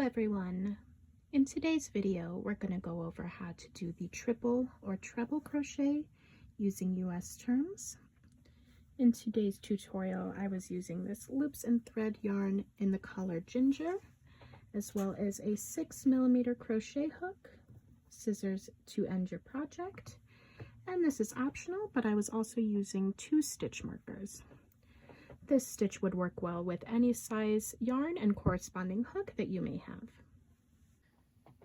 Hello everyone! In today's video we're going to go over how to do the triple or treble crochet using US terms. In today's tutorial I was using this loops and thread yarn in the color Ginger, as well as a 6mm crochet hook, scissors to end your project, and this is optional, but I was also using 2 stitch markers. This stitch would work well with any size yarn and corresponding hook that you may have.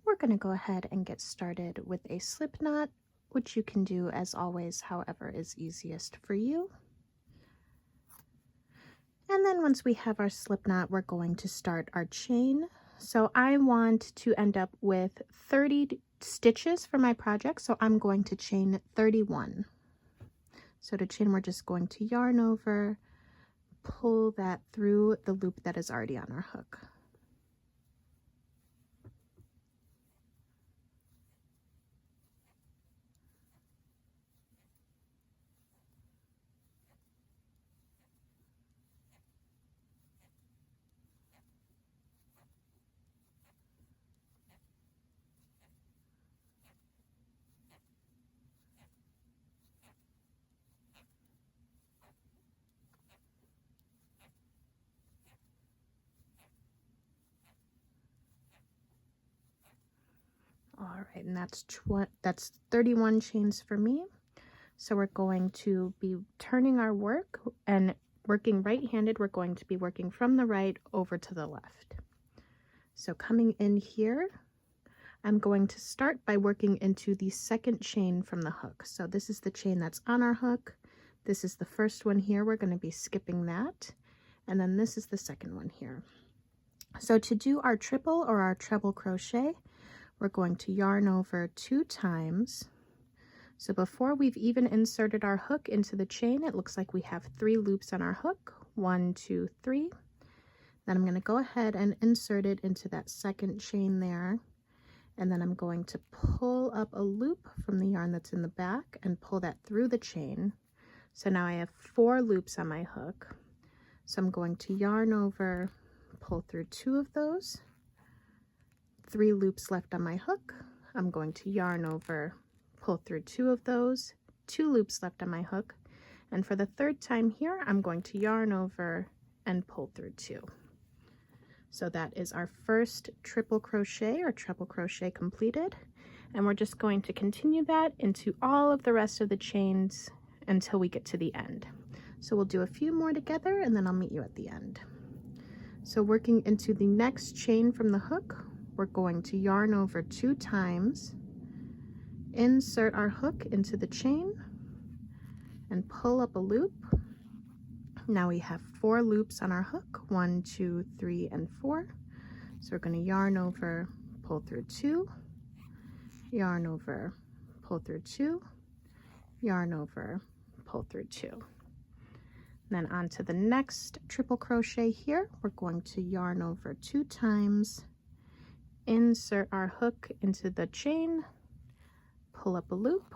We're going to go ahead and get started with a slip knot, which you can do as always however is easiest for you. And then once we have our slip knot, we're going to start our chain. So I want to end up with 30 stitches for my project, so I'm going to chain 31. So to chain, we're just going to yarn over, pull that through the loop that is already on our hook. All right, and that's 31 chains for me. So we're going to be turning our work and working right-handed. We're going to be working from the right over to the left. So coming in here, I'm going to start by working into the second chain from the hook. So this is the chain that's on our hook. This is the first one here. We're going to be skipping that. And then this is the second one here. So to do our triple or our treble crochet, we're going to yarn over 2 times. So before we've even inserted our hook into the chain, it looks like we have 3 loops on our hook. 1, 2, 3. Then I'm going to go ahead and insert it into that second chain there. And then I'm going to pull up a loop from the yarn that's in the back and pull that through the chain. So now I have 4 loops on my hook. So I'm going to yarn over, pull through 2 of those. 3 loops left on my hook. I'm going to yarn over, pull through 2 of those, 2 loops left on my hook, and for the 3rd time here I'm going to yarn over and pull through 2. So that is our first triple crochet or treble crochet completed, and we're just going to continue that into all of the rest of the chains until we get to the end. So we'll do a few more together and then I'll meet you at the end. So working into the next chain from the hook, we're going to yarn over 2 times, insert our hook into the chain, and pull up a loop. Now we have 4 loops on our hook, 1, 2, 3, and 4. So we're going to yarn over, pull through 2, yarn over, pull through 2, yarn over, pull through 2. Then on to the next triple crochet here, we're going to yarn over 2 times, insert our hook into the chain, pull up a loop,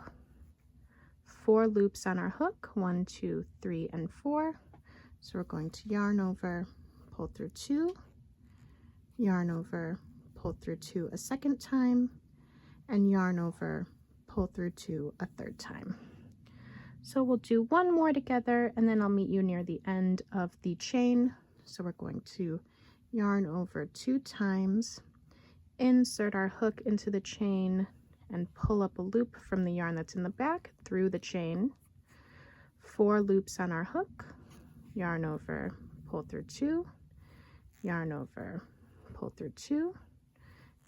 4 loops on our hook, 1, 2, 3, and 4. So we're going to yarn over, pull through 2, yarn over, pull through 2 a second time, and yarn over, pull through 2 a 3rd time. So we'll do 1 more together and then I'll meet you near the end of the chain. So we're going to yarn over 2 times, insert our hook into the chain, and pull up a loop from the yarn that's in the back through the chain. 4 loops on our hook, yarn over, pull through 2, yarn over, pull through 2,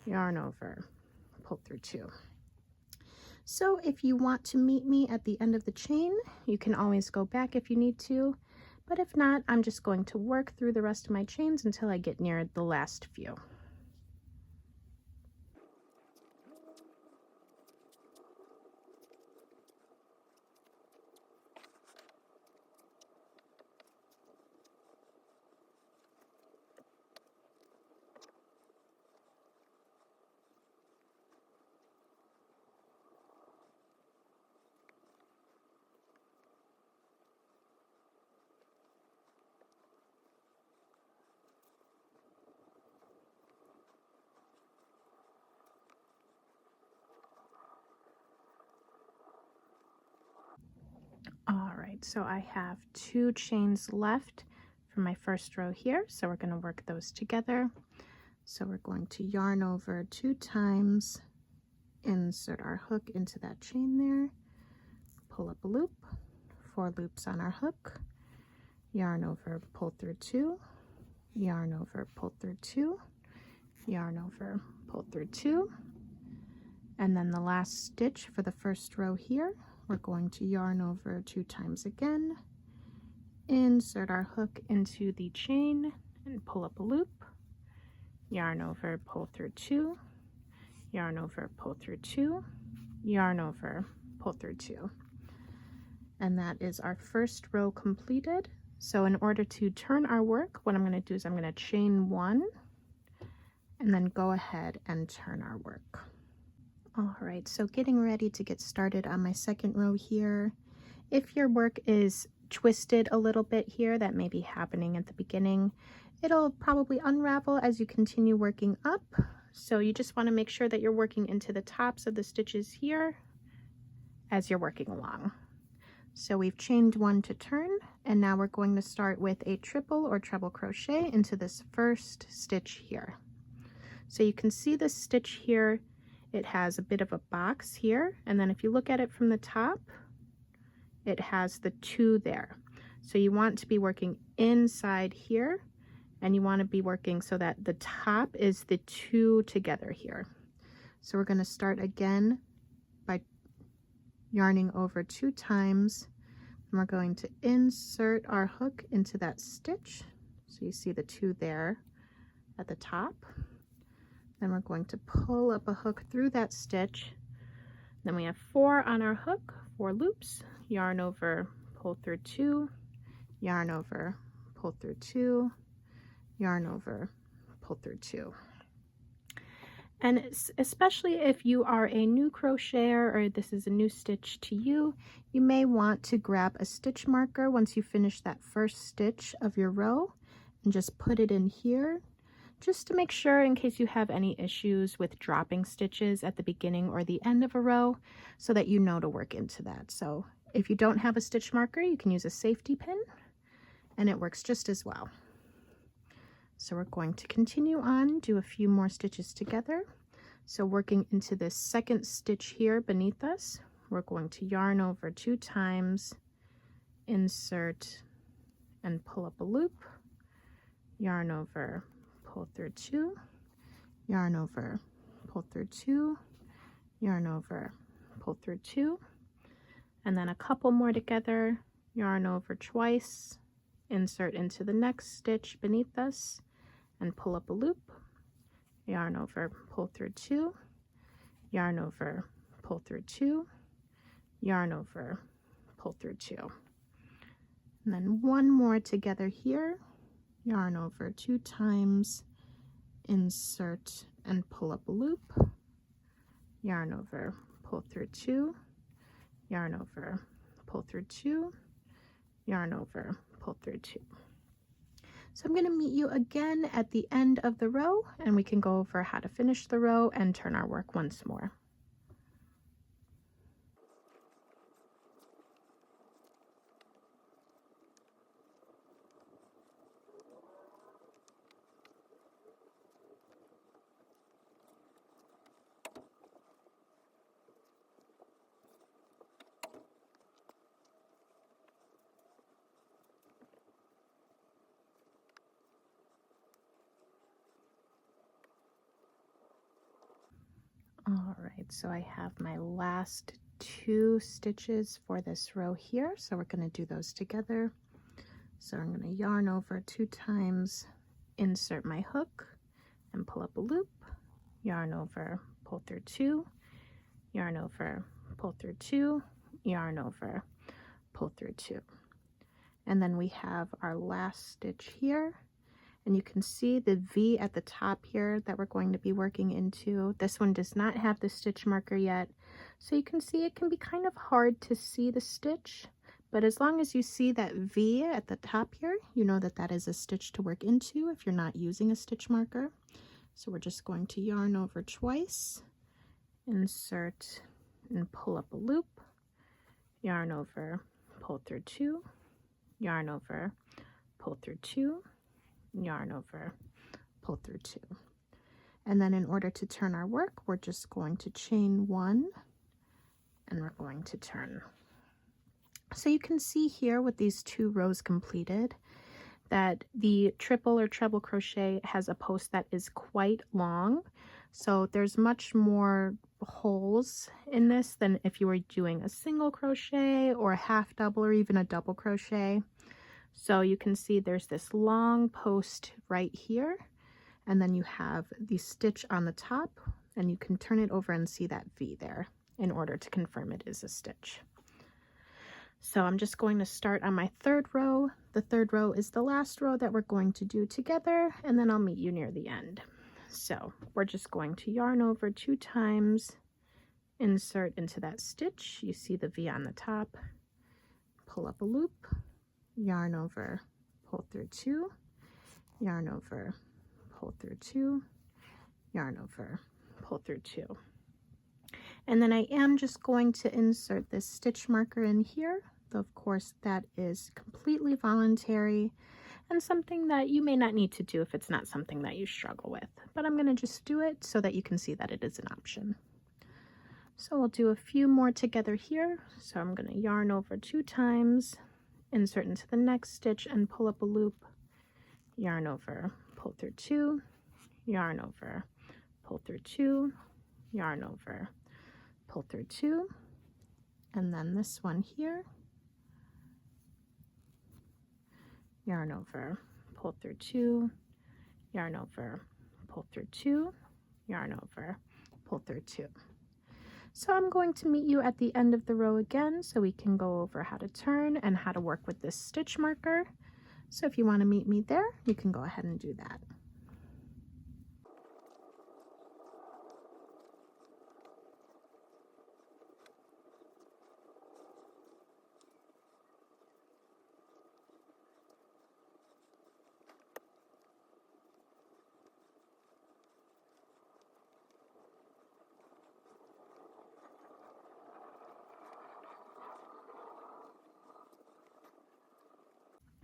yarn over, pull through 2. So if you want to meet me at the end of the chain, you can always go back if you need to, but if not, I'm just going to work through the rest of my chains until I get near the last few. right, so I have 2 chains left for my first row here, so we're going to work those together. So we're going to yarn over 2 times, insert our hook into that chain there, pull up a loop, 4 loops on our hook, yarn over, pull through 2, yarn over, pull through 2, yarn over, pull through 2, and then the last stitch for the first row here, we're going to yarn over 2 times again, insert our hook into the chain and pull up a loop, yarn over, pull through 2, yarn over, pull through 2, yarn over, pull through 2. And that is our first row completed. So in order to turn our work, what I'm going to do is I'm going to chain 1 and then go ahead and turn our work. All right, so getting ready to get started on my second row here. If your work is twisted a little bit here, that may be happening at the beginning, it'll probably unravel as you continue working up. So you just want to make sure that you're working into the tops of the stitches here as you're working along. So we've chained 1 to turn, and now we're going to start with a triple or treble crochet into this first stitch here. So you can see this stitch here, it has a bit of a box here, and then if you look at it from the top, it has the 2 there. So you want to be working inside here, and you want to be working so that the top is the 2 together here. So we're going to start again by yarning over 2 times, and we're going to insert our hook into that stitch. So you see the 2 there at the top. Then we're going to pull up a hook through that stitch. Then we have 4 on our hook, 4 loops, yarn over, pull through 2, yarn over, pull through 2, yarn over, pull through 2. And especially if you are a new crocheter or this is a new stitch to you, you may want to grab a stitch marker once you finish that first stitch of your row and just put it in here, just to make sure in case you have any issues with dropping stitches at the beginning or the end of a row, so that you know to work into that. So if you don't have a stitch marker, you can use a safety pin and it works just as well. So we're going to continue on, do a few more stitches together. So working into this second stitch here beneath us, we're going to yarn over 2 times, insert and pull up a loop, yarn over, pull through 2, yarn over, pull through 2, yarn over, pull through 2, and then a couple more together, yarn over twice, insert into the next stitch beneath us, and pull up a loop, yarn over, pull through 2, yarn over, pull through 2, yarn over, pull through 2. And then 1 more together here, yarn over 2 times, insert and pull up a loop, yarn over, pull through 2, yarn over, pull through 2, yarn over, pull through 2. So I'm going to meet you again at the end of the row, and we can go over how to finish the row and turn our work once more. All right, so I have my last 2 stitches for this row here, so we're going to do those together. So I'm going to yarn over 2 times, insert my hook and pull up a loop, yarn over, pull through 2, yarn over, pull through 2, yarn over, pull through 2. And then we have our last stitch here. And you can see the V at the top here that we're going to be working into. This one does not have the stitch marker yet. So you can see it can be kind of hard to see the stitch, but as long as you see that V at the top here, you know that that is a stitch to work into if you're not using a stitch marker. So we're just going to yarn over twice, insert and pull up a loop, yarn over, pull through 2, yarn over, pull through 2, yarn over, pull through 2. And then in order to turn our work, we're just going to chain 1 and we're going to turn. So you can see here with these 2 rows completed that the triple or treble crochet has a post that is quite long. So there's much more holes in this than if you were doing a single crochet or a half double or even a double crochet. So you can see there's this long post right here, and then you have the stitch on the top, and you can turn it over and see that V there in order to confirm it is a stitch. So I'm just going to start on my 3rd row. The 3rd row is the last row that we're going to do together, and then I'll meet you near the end. So we're just going to yarn over 2 times, insert into that stitch. You see the V on the top, pull up a loop, yarn over, pull through 2, yarn over, pull through 2, yarn over, pull through 2. And then I am just going to insert this stitch marker in here. Though of course that is completely voluntary and something that you may not need to do if it's not something that you struggle with. But I'm going to just do it so that you can see that it is an option. So we'll do a few more together here. So I'm going to yarn over 2 times, insert into the next stitch and pull up a loop, yarn over, pull through 2, yarn over, pull through 2, yarn over, pull through 2, and then this one here, yarn over, pull through 2, yarn over, pull through 2, yarn over, pull through 2. So I'm going to meet you at the end of the row again so we can go over how to turn and how to work with this stitch marker. So if you want to meet me there, you can go ahead and do that.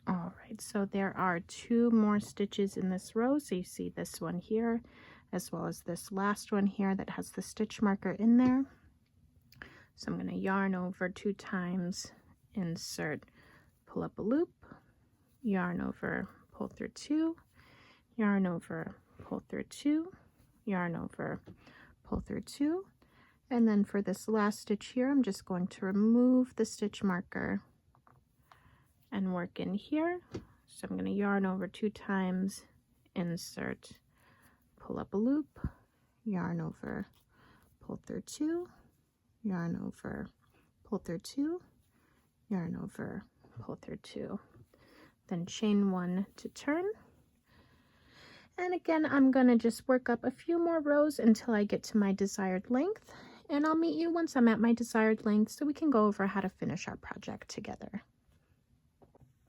All right, so there are 2 more stitches in this row. So you see this one here, as well as this last one here that has the stitch marker in there. So I'm going to yarn over 2 times, insert, pull up a loop, yarn over, pull through 2, yarn over, pull through 2, yarn over, pull through 2. And then for this last stitch here, I'm just going to remove the stitch marker and work in here. So I'm going to yarn over 2 times, insert, pull up a loop, yarn over, pull through 2, yarn over, pull through 2, yarn over, pull through 2, then chain 1 to turn. And again, I'm going to just work up a few more rows until I get to my desired length, and I'll meet you once I'm at my desired length so we can go over how to finish our project together.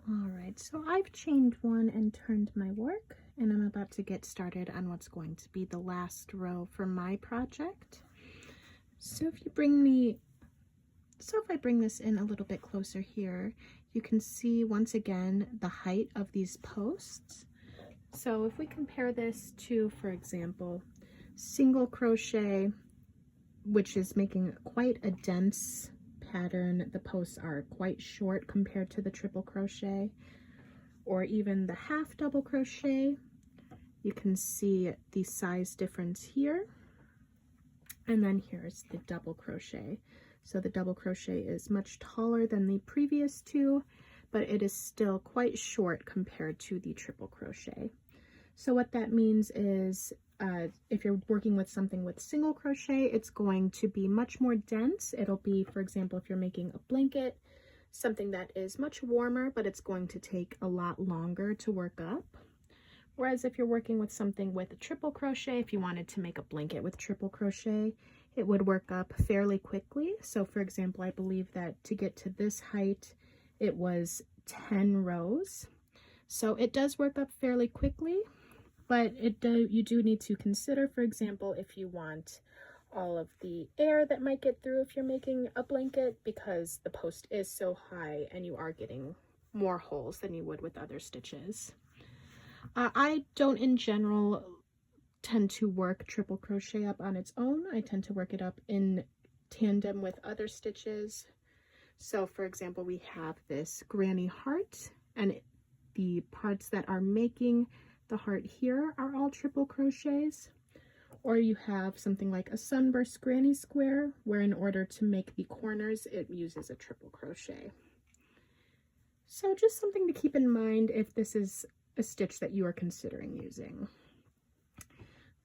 All right, so I've chained 1 and turned my work, and I'm about to get started on what's going to be the last row for my project. So if I bring this in a little bit closer here, you can see once again the height of these posts. So if we compare this to, for example, single crochet, which is making quite a dense pattern, the posts are quite short compared to the triple crochet, or even the half double crochet, you can see the size difference here. And then here's the double crochet. So the double crochet is much taller than the previous 2, but it is still quite short compared to the triple crochet. So what that means is if you're working with something with single crochet, it's going to be much more dense. It'll be, for example, if you're making a blanket, something that is much warmer, but it's going to take a lot longer to work up. Whereas if you're working with something with triple crochet, if you wanted to make a blanket with triple crochet, it would work up fairly quickly. So for example, I believe that to get to this height, it was 10 rows. So it does work up fairly quickly, but you do need to consider, for example, if you want all of the air that might get through if you're making a blanket, because the post is so high and you are getting more holes than you would with other stitches. I don't in general tend to work triple crochet up on its own. I tend to work it up in tandem with other stitches. So for example, we have this granny heart, and the parts that are making the heart here are all triple crochets. Or you have something like a sunburst granny square, where in order to make the corners, it uses a triple crochet. So just something to keep in mind if this is a stitch that you are considering using.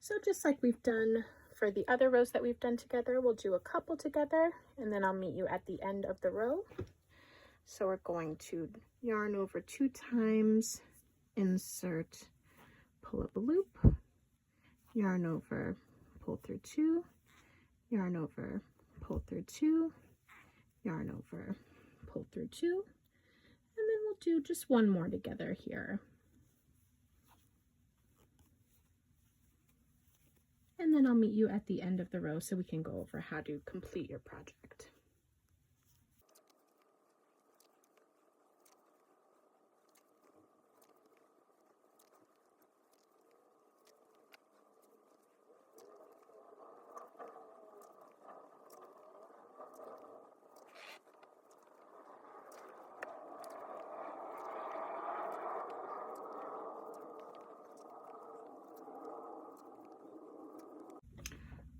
So just like we've done for the other rows that we've done together, we'll do a couple together, and then I'll meet you at the end of the row. So we're going to yarn over 2 times, insert, pull up a loop, yarn over, pull through 2, yarn over, pull through 2, yarn over, pull through 2, and then we'll do just one more together here. And then I'll meet you at the end of the row so we can go over how to complete your project.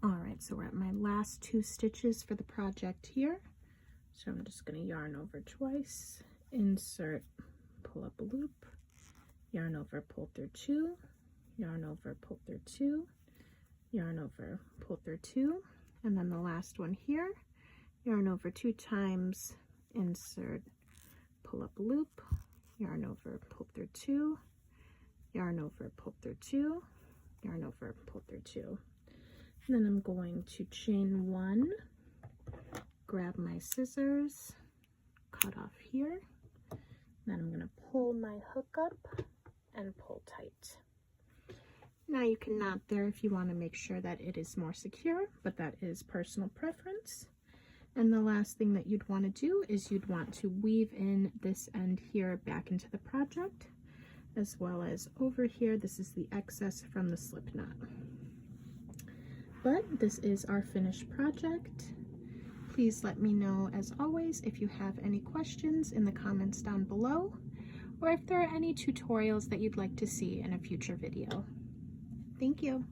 Alright, so we're at my last 2 stitches for the project here. So I'm just going to yarn over twice, insert, pull up a loop, yarn over, pull through 2, yarn over, pull through 2, yarn over, pull through 2, and then the last one here, yarn over 2 times, insert, pull up a loop, yarn over, pull through 2, yarn over, pull through 2, yarn over, pull through 2. And then I'm going to chain 1, grab my scissors, cut off here, then I'm going to pull my hook up and pull tight. Now you can knot there if you want to make sure that it is more secure, but that is personal preference. And the last thing that you'd want to do is you'd want to weave in this end here back into the project, as well as over here. This is the excess from the slip knot. But this is our finished project. Please let me know, as always, if you have any questions in the comments down below, or if there are any tutorials that you'd like to see in a future video. Thank you.